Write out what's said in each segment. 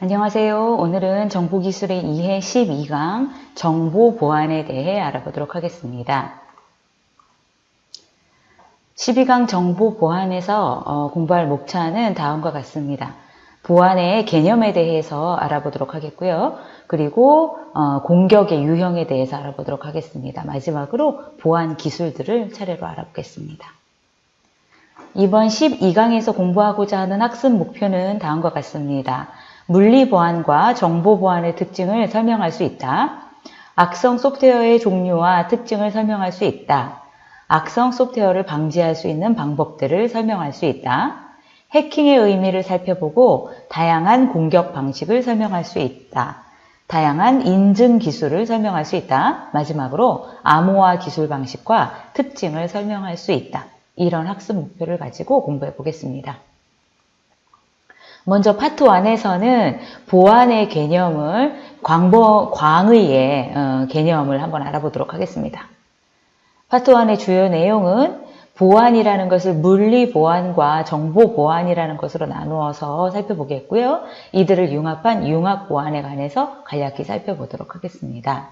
안녕하세요. 오늘은 정보기술의 이해 12강 정보 보안에 대해 알아보도록 하겠습니다. 12강 정보 보안에서 공부할 목차는 다음과 같습니다. 보안의 개념에 대해서 알아보도록 하겠고요. 그리고 공격의 유형에 대해서 알아보도록 하겠습니다. 마지막으로 보안 기술들을 차례로 알아보겠습니다. 이번 12강에서 공부하고자 하는 학습 목표는 다음과 같습니다. 물리보안과 정보보안의 특징을 설명할 수 있다. 악성 소프트웨어의 종류와 특징을 설명할 수 있다. 악성 소프트웨어를 방지할 수 있는 방법들을 설명할 수 있다. 해킹의 의미를 살펴보고 다양한 공격 방식을 설명할 수 있다. 다양한 인증 기술을 설명할 수 있다. 마지막으로 암호화 기술 방식과 특징을 설명할 수 있다. 이런 학습 목표를 가지고 공부해 보겠습니다. 먼저 파트 1에서는 보안의 개념을 광의의 개념을 한번 알아보도록 하겠습니다. 파트 1의 주요 내용은 보안이라는 것을 물리보안과 정보보안이라는 것으로 나누어서 살펴보겠고요. 이들을 융합한 융합보안에 관해서 간략히 살펴보도록 하겠습니다.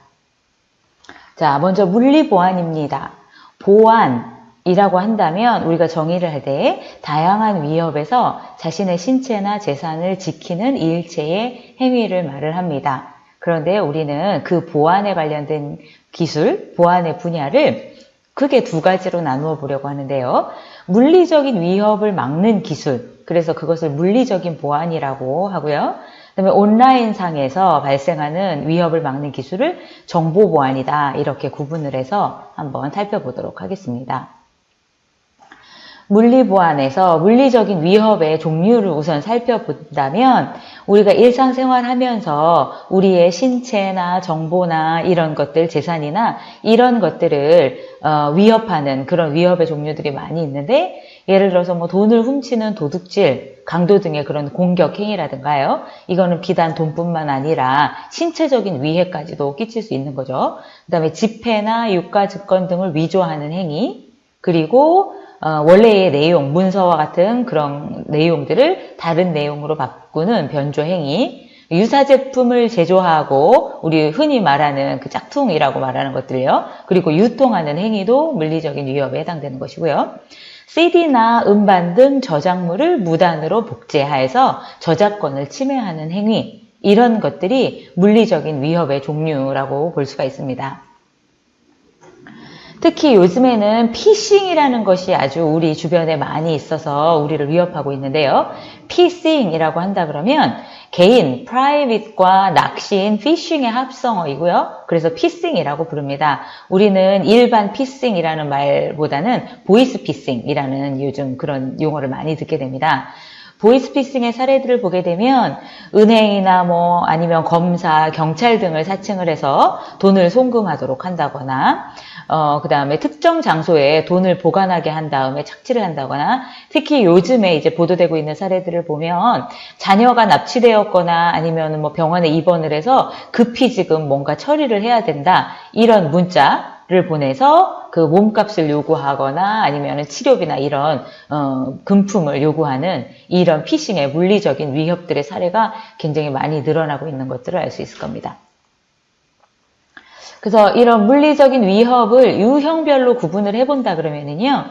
자, 먼저 물리보안입니다. 보안이라고 한다면 우리가 정의를 할 때 다양한 위협에서 자신의 신체나 재산을 지키는 일체의 행위를 말을 합니다. 그런데 우리는 그 보안에 관련된 기술, 보안의 분야를 크게 두 가지로 나누어 보려고 하는데요. 물리적인 위협을 막는 기술, 그래서 그것을 물리적인 보안이라고 하고요. 그다음에 온라인상에서 발생하는 위협을 막는 기술을 정보보안이다, 이렇게 구분을 해서 한번 살펴보도록 하겠습니다. 물리보안에서 물리적인 위협의 종류를 우선 살펴본다면 우리가 일상생활 하면서 우리의 신체나 정보나 이런 것들, 재산이나 이런 것들을 위협하는 그런 위협의 종류들이 많이 있는데, 예를 들어서 뭐 돈을 훔치는 도둑질, 강도 등의 그런 공격 행위라든가요. 이거는 비단 돈뿐만 아니라 신체적인 위해까지도 끼칠 수 있는 거죠. 그다음에 지폐나 유가 증권 등을 위조하는 행위, 그리고 원래의 내용, 문서와 같은 그런 내용들을 다른 내용으로 바꾸는 변조 행위, 유사제품을 제조하고 우리 흔히 말하는 그 짝퉁이라고 말하는 것들요. 그리고 유통하는 행위도 물리적인 위협에 해당되는 것이고요. CD나 음반 등 저작물을 무단으로 복제하여서 저작권을 침해하는 행위, 이런 것들이 물리적인 위협의 종류라고 볼 수가 있습니다. 특히 요즘에는 피싱이라는 것이 아주 우리 주변에 많이 있어서 우리를 위협하고 있는데요. 피싱이라고 한다 그러면 개인, 프라이빗과 낚시인 피싱의 합성어이고요. 그래서 피싱이라고 부릅니다. 우리는 일반 피싱이라는 말보다는 보이스피싱이라는 요즘 그런 용어를 많이 듣게 됩니다. 보이스피싱의 사례들을 보게 되면 은행이나 뭐 아니면 검사, 경찰 등을 사칭을 해서 돈을 송금하도록 한다거나, 그 다음에 특정 장소에 돈을 보관하게 한 다음에 착취를 한다거나, 특히 요즘에 이제 보도되고 있는 사례들을 보면 자녀가 납치되었거나 아니면 뭐 병원에 입원을 해서 급히 지금 뭔가 처리를 해야 된다, 이런 문자를 보내서 그 몸값을 요구하거나 아니면 치료비나 이런 금품을 요구하는 이런 피싱의 물리적인 위협들의 사례가 굉장히 많이 늘어나고 있는 것들을 알 수 있을 겁니다. 그래서 이런 물리적인 위협을 유형별로 구분을 해본다 그러면은요,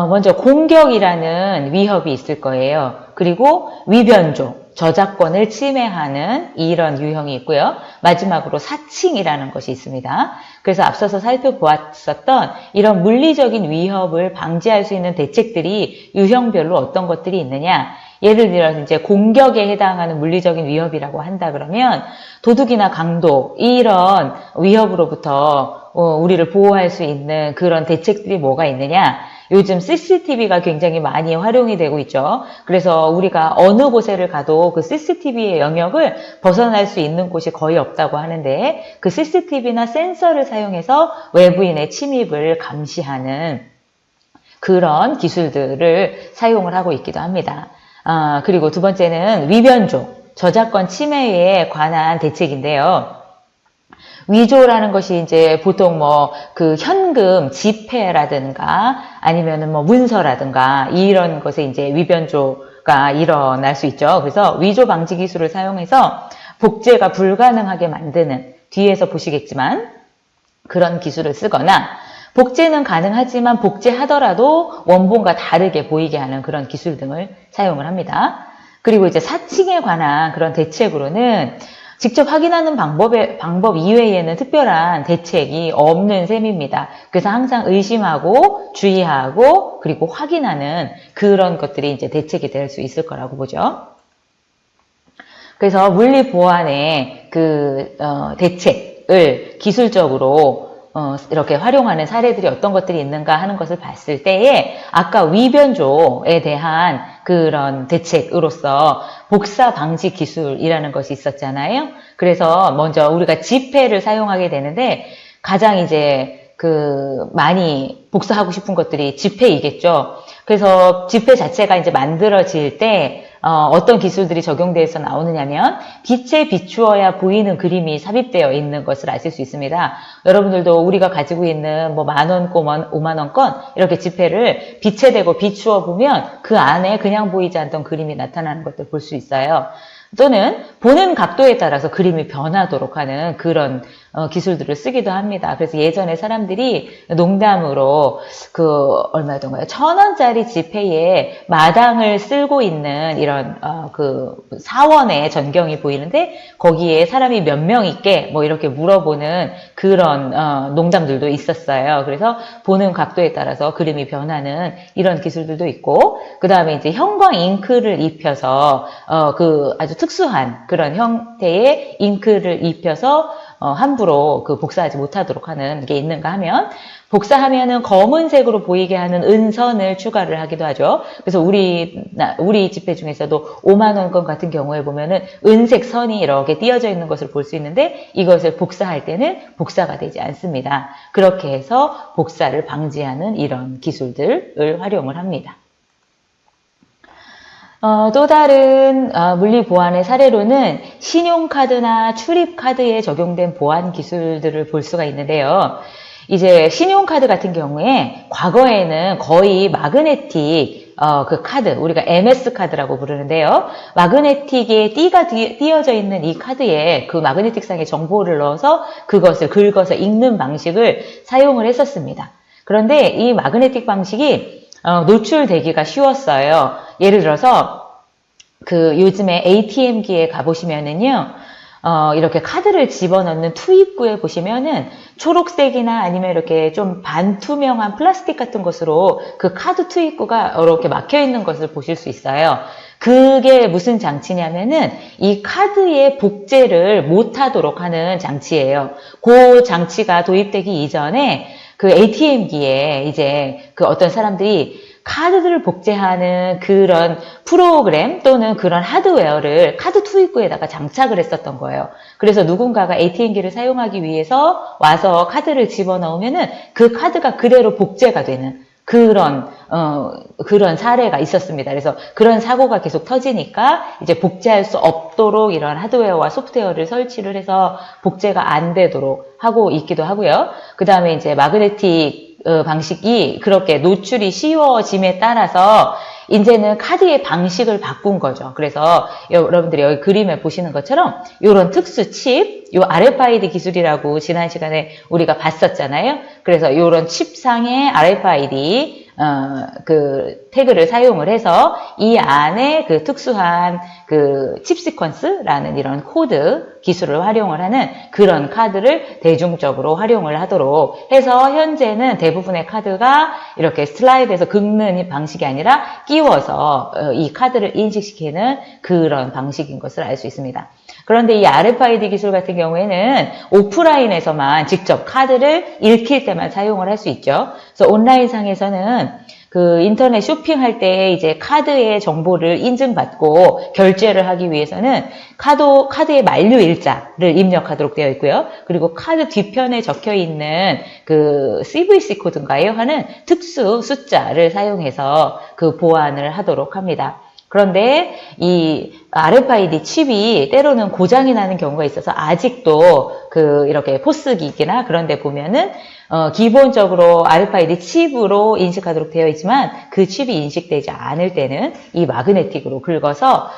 먼저 공격이라는 위협이 있을 거예요. 그리고 위변조, 저작권을 침해하는 이런 유형이 있고요. 마지막으로 사칭이라는 것이 있습니다. 그래서 앞서서 살펴보았었던 이런 물리적인 위협을 방지할 수 있는 대책들이 유형별로 어떤 것들이 있느냐. 예를 들어서 이제 공격에 해당하는 물리적인 위협이라고 한다 그러면 도둑이나 강도, 이런 위협으로부터 우리를 보호할 수 있는 그런 대책들이 뭐가 있느냐. 요즘 CCTV가 굉장히 많이 활용이 되고 있죠. 그래서 우리가 어느 곳에를 가도 그 CCTV의 영역을 벗어날 수 있는 곳이 거의 없다고 하는데, 그 CCTV나 센서를 사용해서 외부인의 침입을 감시하는 그런 기술들을 사용을 하고 있기도 합니다. 그리고 두 번째는 위변조, 저작권 침해에 관한 대책인데요. 위조라는 것이 이제 보통 뭐 그 현금, 지폐라든가 아니면은 뭐 문서라든가 이런 것에 이제 위변조 복제가 일어날 수 있죠. 그래서 위조 방지 기술을 사용해서 복제가 불가능하게 만드는, 뒤에서 보시겠지만 그런 기술을 쓰거나, 복제는 가능하지만 복제하더라도 원본과 다르게 보이게 하는 그런 기술 등을 사용을 합니다. 그리고 이제 사칭에 관한 그런 대책으로는 직접 확인하는 방법 이외에는 특별한 대책이 없는 셈입니다. 그래서 항상 의심하고 주의하고 그리고 확인하는 그런 것들이 이제 대책이 될 수 있을 거라고 보죠. 그래서 물리보안의 대책을 기술적으로 이렇게 활용하는 사례들이 어떤 것들이 있는가 하는 것을 봤을 때에, 아까 위변조에 대한 그런 대책으로서 복사 방지 기술이라는 것이 있었잖아요. 그래서 먼저 우리가 지폐를 사용하게 되는데, 가장 이제 많이 복사하고 싶은 것들이 지폐이겠죠. 그래서 지폐 자체가 이제 만들어질 때 어떤 기술들이 적용돼서 나오느냐면, 빛에 비추어야 보이는 그림이 삽입되어 있는 것을 아실 수 있습니다. 여러분들도 우리가 가지고 있는 뭐 10,000원권, 50,000원권 이렇게 지폐를 빛에 대고 비추어 보면 그 안에 그냥 보이지 않던 그림이 나타나는 것들 볼 수 있어요. 또는 보는 각도에 따라서 그림이 변하도록 하는 그런 기술들을 쓰기도 합니다. 그래서 예전에 사람들이 농담으로 얼마였던가요? 1,000원짜리 지폐에 마당을 쓸고 있는 이런 사원의 전경이 보이는데 거기에 사람이 몇 명 있게 뭐 이렇게 물어보는 그런 농담들도 있었어요. 그래서 보는 각도에 따라서 그림이 변하는 이런 기술들도 있고, 그 다음에 이제 형광 잉크를 입혀서 아주 특수한 그런 형태의 잉크를 입혀서 함부로 복사하지 못하도록 하는 게 있는가 하면, 복사하면은 검은색으로 보이게 하는 은선을 추가를 하기도 하죠. 그래서 우리 지폐 중에서도 50,000원권 같은 경우에 보면은 은색 선이 이렇게 띄어져 있는 것을 볼 수 있는데, 이것을 복사할 때는 복사가 되지 않습니다. 그렇게 해서 복사를 방지하는 이런 기술들을 활용을 합니다. 또 다른 물리 보안의 사례로는 신용카드나 출입카드에 적용된 보안 기술들을 볼 수가 있는데요. 이제 신용카드 같은 경우에 과거에는 거의 마그네틱 카드, 우리가 MS 카드라고 부르는데요. 마그네틱에 띠가 띄어져 있는 이 카드에 그 마그네틱상의 정보를 넣어서 그것을 긁어서 읽는 방식을 사용을 했었습니다. 그런데 이 마그네틱 방식이 노출되기가 쉬웠어요. 예를 들어서 요즘에 ATM기에 가보시면은요, 이렇게 카드를 집어넣는 투입구에 보시면은 초록색이나 아니면 이렇게 좀 반투명한 플라스틱 같은 것으로 그 카드 투입구가 이렇게 막혀 있는 것을 보실 수 있어요. 그게 무슨 장치냐면은 이 카드의 복제를 못하도록 하는 장치예요. 그 장치가 도입되기 이전에 ATM기에 이제 어떤 사람들이 카드들을 복제하는 그런 프로그램 또는 그런 하드웨어를 카드 투입구에다가 장착을 했었던 거예요. 그래서 누군가가 ATM기를 사용하기 위해서 와서 카드를 집어넣으면은 그 카드가 그대로 복제가 되는 그런 사례가 있었습니다. 그래서 그런 사고가 계속 터지니까 이제 복제할 수 없도록 이런 하드웨어와 소프트웨어를 설치를 해서 복제가 안 되도록 하고 있기도 하고요. 그 다음에 이제 마그네틱 방식이 그렇게 노출이 쉬워짐에 따라서 이제는 카드의 방식을 바꾼 거죠. 그래서 여러분들이 여기 그림에 보시는 것처럼 이런 특수 칩, 요 RFID 기술이라고 지난 시간에 우리가 봤었잖아요. 그래서 이런 칩상의 RFID 태그를 사용을 해서 이 안에 특수한 칩 시퀀스라는 이런 코드 기술을 활용을 하는 그런 카드를 대중적으로 활용을 하도록 해서 현재는 대부분의 카드가 이렇게 슬라이드에서 긁는 방식이 아니라 끼워서 이 카드를 인식시키는 그런 방식인 것을 알 수 있습니다. 그런데 이 RFID 기술 같은 경우에는 오프라인에서만 직접 카드를 읽힐 때만 사용을 할 수 있죠. 그래서 온라인상에서는 인터넷 쇼핑할 때 이제 카드의 정보를 인증받고 결제를 하기 위해서는 카드의 만료 일자를 입력하도록 되어 있고요. 그리고 카드 뒤편에 적혀 있는 CVC 코드인가요? 하는 특수 숫자를 사용해서 보안을 하도록 합니다. 그런데 이 RFID 칩이 때로는 고장이 나는 경우가 있어서 아직도 이렇게 포스기기나 그런 데 보면은 기본적으로 RFID 칩으로 인식하도록 되어 있지만 그 칩이 인식되지 않을 때는 이 마그네틱으로 긁어서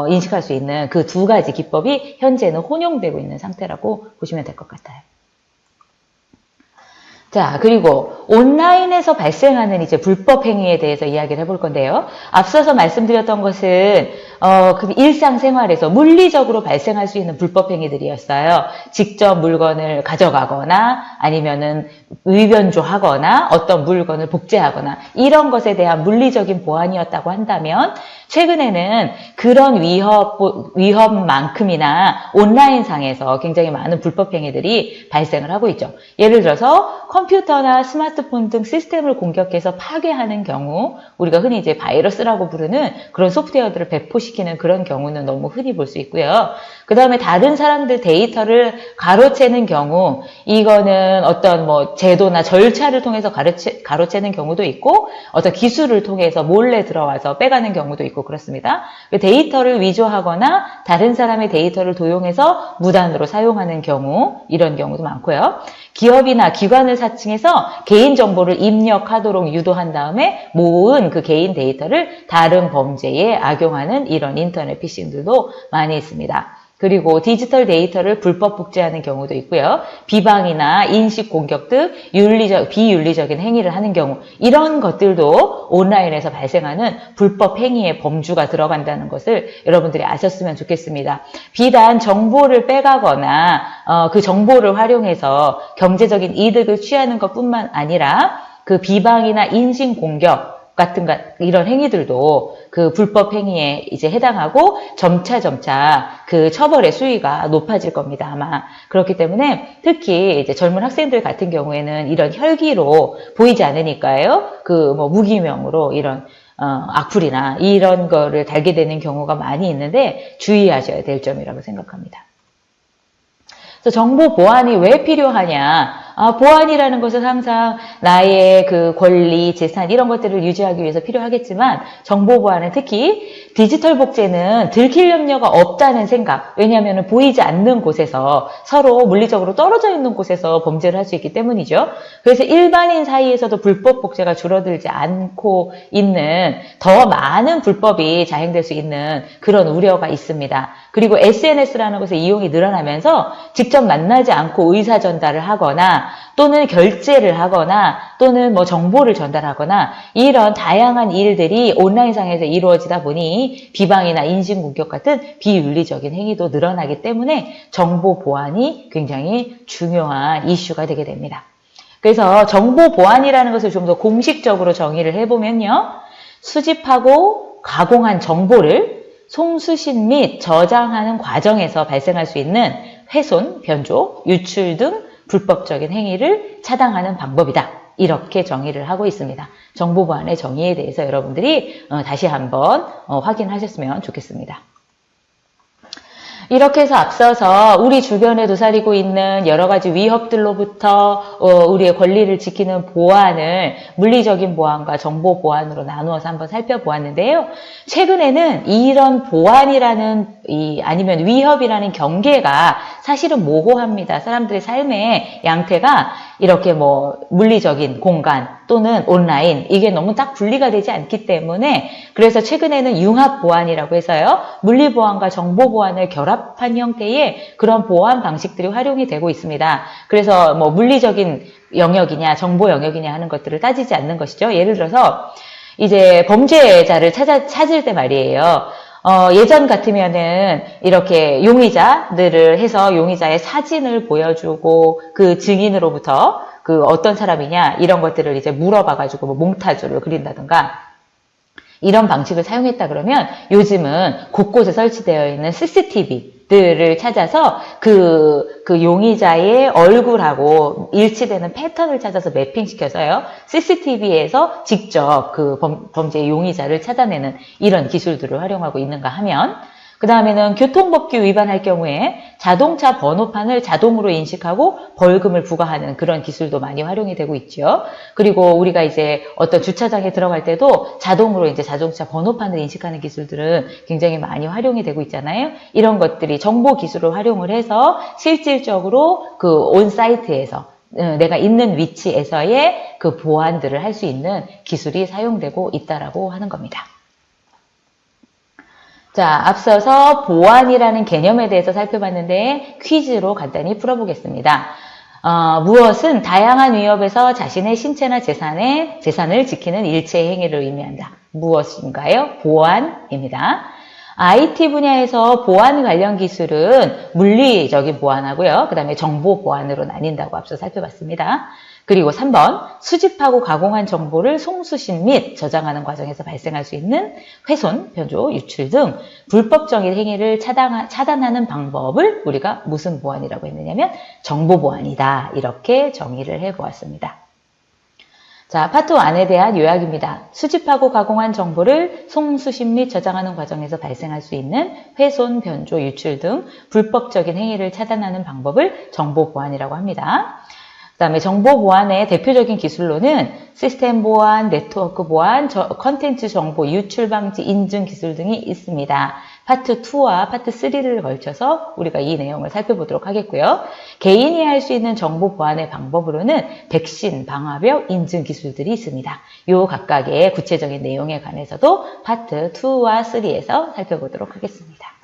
인식할 수 있는 그 두 가지 기법이 현재는 혼용되고 있는 상태라고 보시면 될 것 같아요. 자, 그리고 온라인에서 발생하는 이제 불법 행위에 대해서 이야기를 해볼 건데요. 앞서서 말씀드렸던 것은 그 일상생활에서 물리적으로 발생할 수 있는 불법 행위들이었어요. 직접 물건을 가져가거나 아니면은 위변조하거나 어떤 물건을 복제하거나 이런 것에 대한 물리적인 보안이었다고 한다면 최근에는 그런 위협만큼이나 온라인상에서 굉장히 많은 불법 행위들이 발생을 하고 있죠. 예를 들어서 컴퓨터나 스마트폰 등 시스템을 공격해서 파괴하는 경우, 우리가 흔히 이제 바이러스라고 부르는 그런 소프트웨어들을 배포시키는 그런 경우는 너무 흔히 볼 수 있고요. 그 다음에 다른 사람들 데이터를 가로채는 경우, 이거는 어떤 뭐 제도나 절차를 통해서 가로채는 경우도 있고, 어떤 기술을 통해서 몰래 들어와서 빼가는 경우도 있고 그렇습니다. 데이터를 위조하거나 다른 사람의 데이터를 도용해서 무단으로 사용하는 경우, 이런 경우도 많고요. 기업이나 기관을 사칭해서 개인정보를 입력하도록 유도한 다음에 모은 그 개인 데이터를 다른 범죄에 악용하는 이런 인터넷 피싱들도 많이 있습니다. 그리고 디지털 데이터를 불법 복제하는 경우도 있고요. 비방이나 인식 공격 등 비윤리적인 행위를 하는 경우, 이런 것들도 온라인에서 발생하는 불법 행위의 범주가 들어간다는 것을 여러분들이 아셨으면 좋겠습니다. 비단 정보를 빼가거나 그 정보를 활용해서 경제적인 이득을 취하는 것뿐만 아니라 그 비방이나 인신 공격 같은 이런 행위들도 그 불법 행위에 이제 해당하고 점차 그 처벌의 수위가 높아질 겁니다, 아마. 그렇기 때문에 특히 이제 젊은 학생들 같은 경우에는 이런 혈기로 보이지 않으니까요. 그 뭐 무기명으로 이런 악플이나 이런 거를 달게 되는 경우가 많이 있는데 주의하셔야 될 점이라고 생각합니다. 그래서 정보 보안이 왜 필요하냐? 보안이라는 것은 항상 나의 그 권리, 재산 이런 것들을 유지하기 위해서 필요하겠지만 정보 보안은 특히 디지털 복제는 들킬 염려가 없다는 생각. 왜냐하면 보이지 않는 곳에서 서로 물리적으로 떨어져 있는 곳에서 범죄를 할 수 있기 때문이죠. 그래서 일반인 사이에서도 불법 복제가 줄어들지 않고 있는 더 많은 불법이 자행될 수 있는 그런 우려가 있습니다. 그리고 SNS라는 것의 이용이 늘어나면서 직접 만나지 않고 의사 전달을 하거나 또는 결제를 하거나 또는 뭐 정보를 전달하거나 이런 다양한 일들이 온라인상에서 이루어지다 보니 비방이나 인신공격 같은 비윤리적인 행위도 늘어나기 때문에 정보 보안이 굉장히 중요한 이슈가 되게 됩니다. 그래서 정보 보안이라는 것을 좀 더 공식적으로 정의를 해보면요. 수집하고 가공한 정보를 송수신 및 저장하는 과정에서 발생할 수 있는 훼손, 변조, 유출 등 불법적인 행위를 차단하는 방법이다. 이렇게 정의를 하고 있습니다. 정보 보안의 정의에 대해서 여러분들이 다시 한번 확인하셨으면 좋겠습니다. 이렇게 해서 앞서서 우리 주변에 도사리고 있는 여러 가지 위협들로부터 우리의 권리를 지키는 보안을 물리적인 보안과 정보 보안으로 나누어서 한번 살펴보았는데요. 최근에는 이런 보안이라는 아니면 위협이라는 경계가 사실은 모호합니다. 사람들의 삶의 양태가 이렇게 뭐 물리적인 공간 또는 온라인 이게 너무 딱 분리가 되지 않기 때문에 그래서 최근에는 융합 보안이라고 해서요. 물리 보안과 정보 보안을 결합한 형태의 그런 보안 방식들이 활용이 되고 있습니다. 그래서 뭐 물리적인 영역이냐 정보 영역이냐 하는 것들을 따지지 않는 것이죠. 예를 들어서 이제 범죄자를 찾을 때 말이에요. 예전 같으면은 이렇게 용의자들을 해서 용의자의 사진을 보여주고 그 증인으로부터 그 어떤 사람이냐 이런 것들을 이제 물어봐가지고 뭐 몽타주를 그린다든가 이런 방식을 사용했다 그러면 요즘은 곳곳에 설치되어 있는 CCTV들을 찾아서 그 용의자의 얼굴하고 일치되는 패턴을 찾아서 매핑시켜서요. CCTV에서 직접 그 범죄의 용의자를 찾아내는 이런 기술들을 활용하고 있는가 하면 그 다음에는 교통법규 위반할 경우에 자동차 번호판을 자동으로 인식하고 벌금을 부과하는 그런 기술도 많이 활용이 되고 있죠. 그리고 우리가 이제 어떤 주차장에 들어갈 때도 자동으로 이제 자동차 번호판을 인식하는 기술들은 굉장히 많이 활용이 되고 있잖아요. 이런 것들이 정보 기술을 활용을 해서 실질적으로 그 온사이트에서 내가 있는 위치에서의 그 보안들을 할 수 있는 기술이 사용되고 있다라고 하는 겁니다. 자, 앞서서 보안이라는 개념에 대해서 살펴봤는데 퀴즈로 간단히 풀어보겠습니다. 무엇은 다양한 위협에서 자신의 신체나 재산을 지키는 일체의 행위를 의미한다. 무엇인가요? 보안입니다. IT 분야에서 보안 관련 기술은 물리적인 보안하고요. 그 다음에 정보 보안으로 나뉜다고 앞서 살펴봤습니다. 그리고 3번, 수집하고 가공한 정보를 송수신 및 저장하는 과정에서 발생할 수 있는 훼손, 변조, 유출 등 불법적인 행위를 차단하는 방법을 우리가 무슨 보안이라고 했느냐면 정보 보안이다. 이렇게 정의를 해보았습니다. 자, 파트 1에 대한 요약입니다. 수집하고 가공한 정보를 송수신 및 저장하는 과정에서 발생할 수 있는 훼손, 변조, 유출 등 불법적인 행위를 차단하는 방법을 정보 보안이라고 합니다. 그 다음에 정보 보안의 대표적인 기술로는 시스템 보안, 네트워크 보안, 컨텐츠 정보 유출 방지 인증 기술 등이 있습니다. 파트 2와 파트 3를 걸쳐서 우리가 이 내용을 살펴보도록 하겠고요. 개인이 할 수 있는 정보 보안의 방법으로는 백신, 방화벽, 인증 기술들이 있습니다. 요 각각의 구체적인 내용에 관해서도 파트 2와 3에서 살펴보도록 하겠습니다.